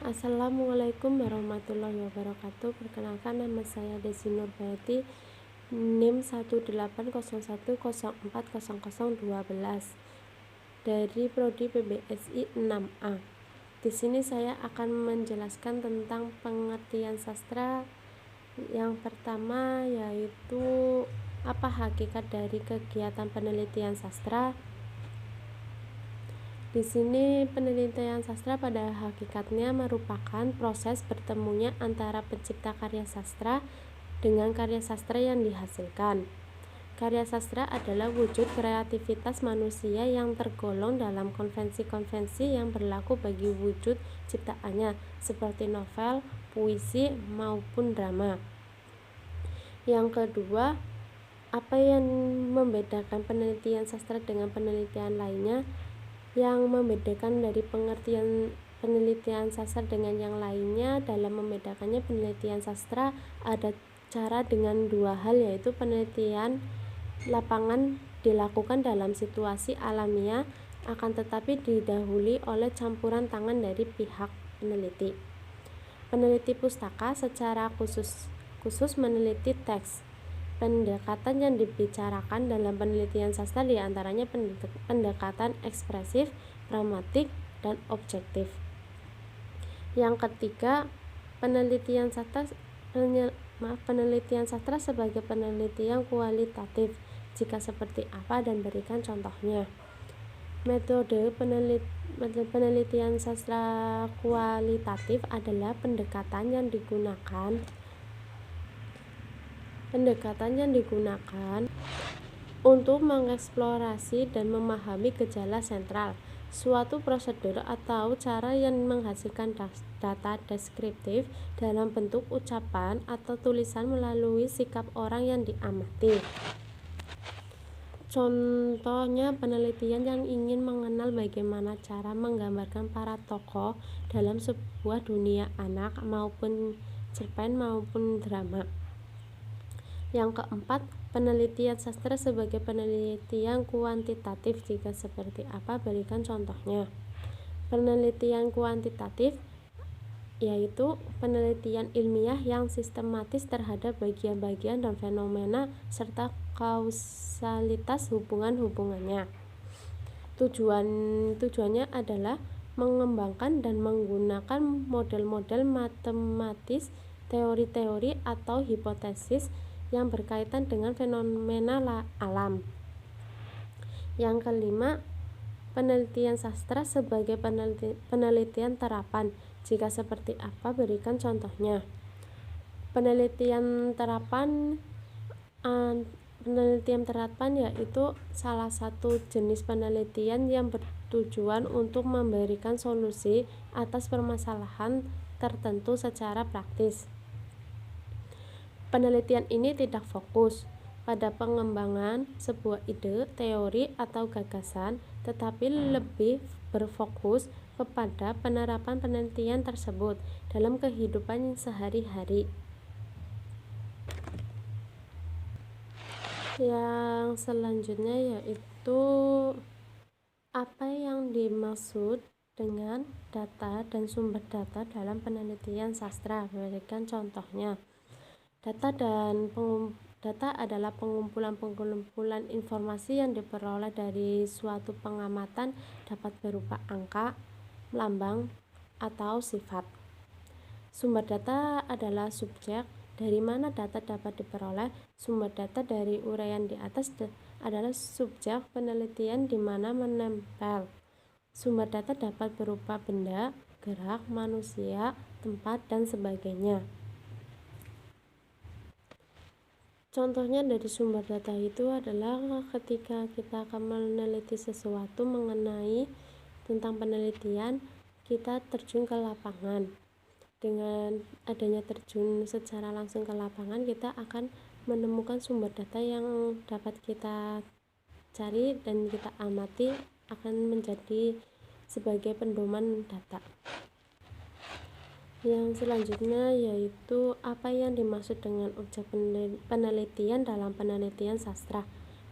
Assalamualaikum warahmatullahi wabarakatuh. Perkenalkan, nama saya Desi Nurbayati, NIM 18010404012 dari Prodi PBSI 6A. Di sini saya akan menjelaskan tentang pengertian sastra. Yang pertama yaitu apa hakikat dari kegiatan penelitian sastra. Di sini penelitian sastra pada hakikatnya merupakan proses bertemunya antara pencipta karya sastra dengan karya sastra yang dihasilkan. Karya sastra adalah wujud kreativitas manusia yang tergolong dalam konvensi-konvensi yang berlaku bagi wujud ciptaannya, seperti novel, puisi, maupun drama. Yang kedua, apa yang membedakan penelitian sastra dengan penelitian lainnya? Yang membedakan dari penelitian sastra dengan yang lainnya, dalam membedakannya penelitian sastra ada cara dengan dua hal, yaitu penelitian lapangan dilakukan dalam situasi alamiah, akan tetapi didahului oleh campuran tangan dari pihak peneliti. Peneliti pustaka secara khusus meneliti teks. Pendekatan yang dibicarakan dalam penelitian sastra diantaranya pendekatan ekspresif, pragmatik, dan objektif. Yang ketiga, penelitian sastra sebagai penelitian kualitatif. Jika seperti apa, dan berikan contohnya. Metode penelitian sastra kualitatif adalah pendekatan yang digunakan untuk mengeksplorasi dan memahami gejala sentral, suatu prosedur atau cara yang menghasilkan data deskriptif dalam bentuk ucapan atau tulisan melalui sikap orang yang diamati. Contohnya, penelitian yang ingin mengenal bagaimana cara menggambarkan para tokoh dalam sebuah dunia anak maupun cerpen maupun drama. Yang keempat, penelitian sastra sebagai penelitian kuantitatif. Jika seperti apa, berikan contohnya. Penelitian kuantitatif yaitu penelitian ilmiah yang sistematis terhadap bagian-bagian dan fenomena serta kausalitas hubungan-hubungannya. Tujuannya adalah mengembangkan dan menggunakan model-model matematis, teori-teori atau hipotesis yang berkaitan dengan fenomena alam. Yang kelima, penelitian sastra sebagai penelitian terapan. Jika seperti apa, berikan contohnya. Penelitian terapan yaitu salah satu jenis penelitian yang bertujuan untuk memberikan solusi atas permasalahan tertentu secara praktis. Penelitian ini tidak fokus pada pengembangan sebuah ide, teori, atau gagasan, tetapi lebih berfokus kepada penerapan penelitian tersebut dalam kehidupan sehari-hari. Yang selanjutnya yaitu apa yang dimaksud dengan data dan sumber data dalam penelitian sastra. Berikan contohnya. Data adalah pengumpulan informasi yang diperoleh dari suatu pengamatan, dapat berupa angka, lambang, atau sifat. Sumber data adalah subjek. Dari mana data dapat diperoleh? Sumber data dari uraian di atas adalah subjek penelitian di mana menempel. Sumber data dapat berupa benda, gerak, manusia, tempat, dan sebagainya. Contohnya dari sumber data itu adalah ketika kita akan meneliti sesuatu mengenai tentang penelitian, kita terjun ke lapangan. Dengan adanya terjun secara langsung ke lapangan, kita akan menemukan sumber data yang dapat kita cari dan kita amati, akan menjadi sebagai pedoman data. Yang selanjutnya yaitu apa yang dimaksud dengan objek penelitian dalam penelitian sastra.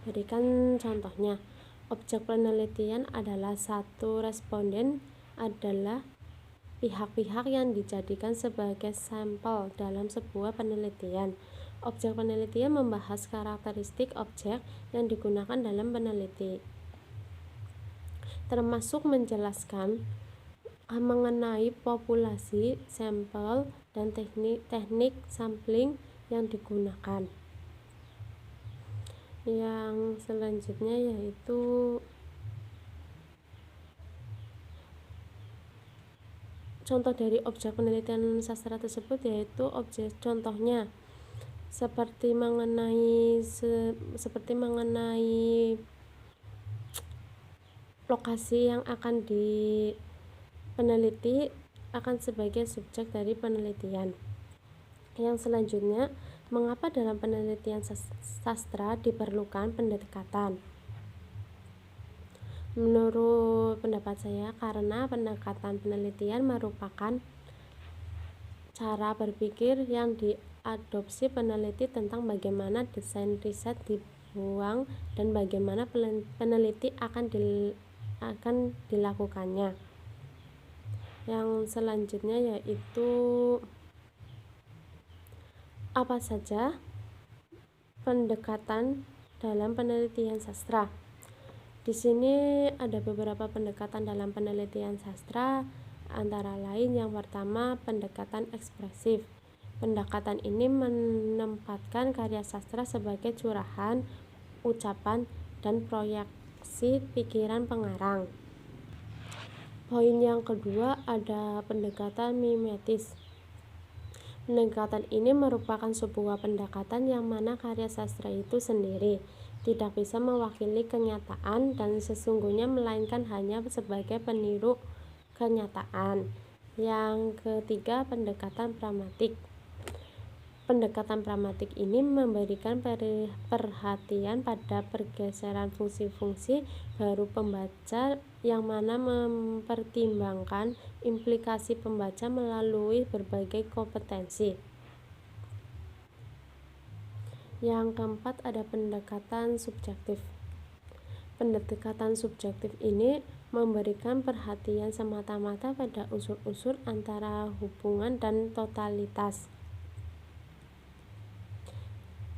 Berikan contohnya. Objek penelitian adalah satu responden adalah pihak-pihak yang dijadikan sebagai sampel dalam sebuah penelitian. Objek penelitian membahas karakteristik objek yang digunakan dalam penelitian, termasuk menjelaskan mengenai populasi, sampel, dan teknik sampling yang digunakan. Yang selanjutnya yaitu contoh dari objek penelitian sastra tersebut, yaitu objek contohnya seperti mengenai lokasi yang akan peneliti akan sebagai subjek dari penelitian. Yang selanjutnya, mengapa dalam penelitian sastra diperlukan pendekatan? Menurut pendapat saya, karena pendekatan penelitian merupakan cara berpikir yang diadopsi peneliti tentang bagaimana desain riset dibuang dan bagaimana peneliti akan dilakukannya. Yang selanjutnya yaitu apa saja pendekatan dalam penelitian sastra. Di sini ada beberapa pendekatan dalam penelitian sastra, antara lain yang pertama pendekatan ekspresif. Pendekatan ini menempatkan karya sastra sebagai curahan, ucapan, dan proyeksi pikiran pengarang. Poin yang kedua ada pendekatan mimetis. Pendekatan ini merupakan sebuah pendekatan yang mana karya sastra itu sendiri tidak bisa mewakili kenyataan dan sesungguhnya, melainkan hanya sebagai peniru kenyataan. Yang ketiga, pendekatan pragmatik. Pendekatan pragmatik ini memberikan perhatian pada pergeseran fungsi-fungsi baru pembaca, yang mana mempertimbangkan implikasi pembaca melalui berbagai kompetensi. Yang keempat ada pendekatan subjektif. Pendekatan subjektif ini memberikan perhatian semata-mata pada unsur-unsur antara hubungan dan totalitas.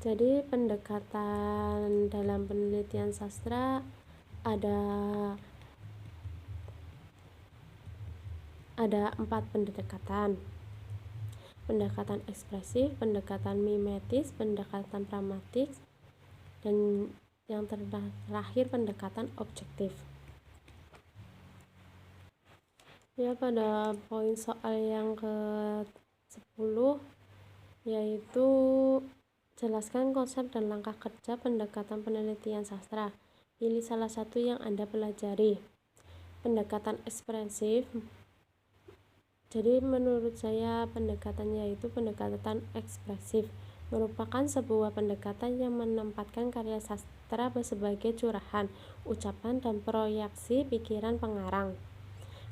Jadi pendekatan dalam penelitian sastra ada 4 pendekatan. Pendekatan ekspresif, pendekatan mimetis, pendekatan pragmatik, dan yang terakhir pendekatan objektif. Ya, pada poin soal yang ke-10 yaitu jelaskan konsep dan langkah kerja pendekatan penelitian sastra. Pilih salah satu yang Anda pelajari. Pendekatan ekspresif. Jadi menurut saya pendekatannya yaitu pendekatan ekspresif, merupakan sebuah pendekatan yang menempatkan karya sastra sebagai curahan, ucapan, dan proyeksi pikiran pengarang.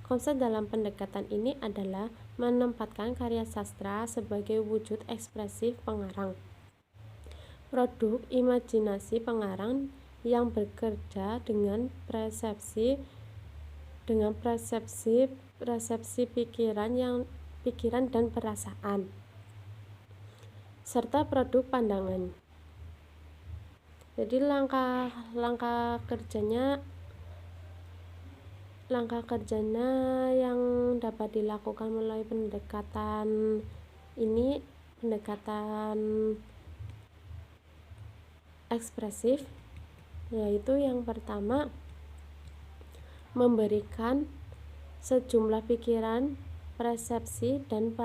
Konsep dalam pendekatan ini adalah menempatkan karya sastra sebagai wujud ekspresif pengarang, produk imajinasi pengarang yang bekerja dengan persepsi pikiran dan perasaan, serta produk pandangan. Jadi langkah kerjanya yang dapat dilakukan melalui pendekatan ini, pendekatan ekspresif, yaitu yang pertama memberikan sejumlah pikiran, persepsi, dan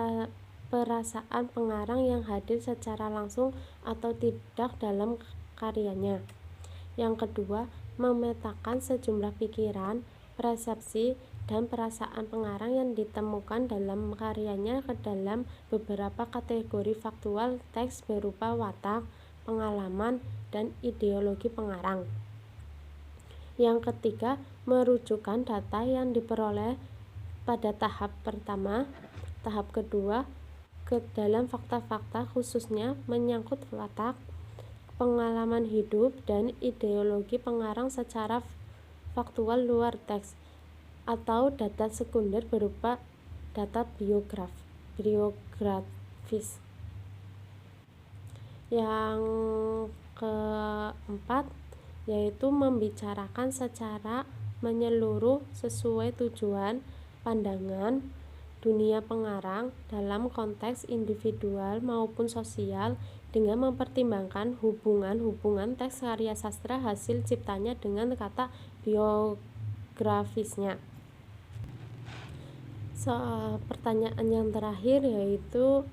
perasaan pengarang yang hadir secara langsung atau tidak dalam karyanya. Yang kedua, memetakan sejumlah pikiran, persepsi, dan perasaan pengarang yang ditemukan dalam karyanya ke dalam beberapa kategori faktual teks berupa watak, pengalaman, dan ideologi pengarang. Yang ketiga, merujukan data yang diperoleh pada tahap pertama, tahap kedua ke dalam fakta-fakta khususnya menyangkut watak, pengalaman hidup, dan ideologi pengarang secara faktual luar teks, atau data sekunder berupa data biografis. Yang keempat yaitu membicarakan secara menyeluruh sesuai tujuan pandangan dunia pengarang dalam konteks individual maupun sosial dengan mempertimbangkan hubungan-hubungan teks karya sastra hasil ciptanya dengan kata biografisnya. Pertanyaan yang terakhir yaitu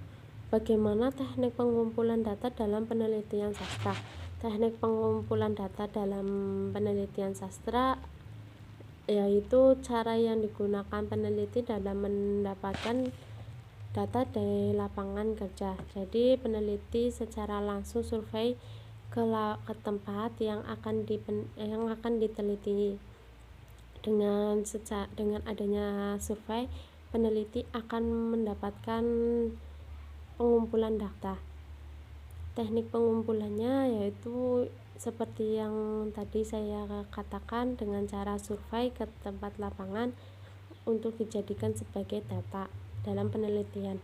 bagaimana teknik pengumpulan data dalam penelitian sastra. Teknik pengumpulan data dalam penelitian sastra yaitu cara yang digunakan peneliti dalam mendapatkan data dari lapangan kerja. Jadi peneliti secara langsung survei ke tempat yang akan diteliti. Dengan adanya survei, peneliti akan mendapatkan pengumpulan data. Teknik pengumpulannya yaitu seperti yang tadi saya katakan, dengan cara survei ke tempat lapangan untuk dijadikan sebagai data dalam penelitian.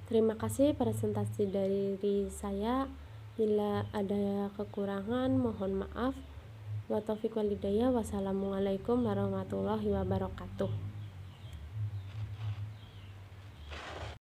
Terima kasih presentasi dari saya. Bila ada kekurangan mohon maaf. Wa taufiq wal hidayah. Wassalamualaikum warahmatullahi wabarakatuh.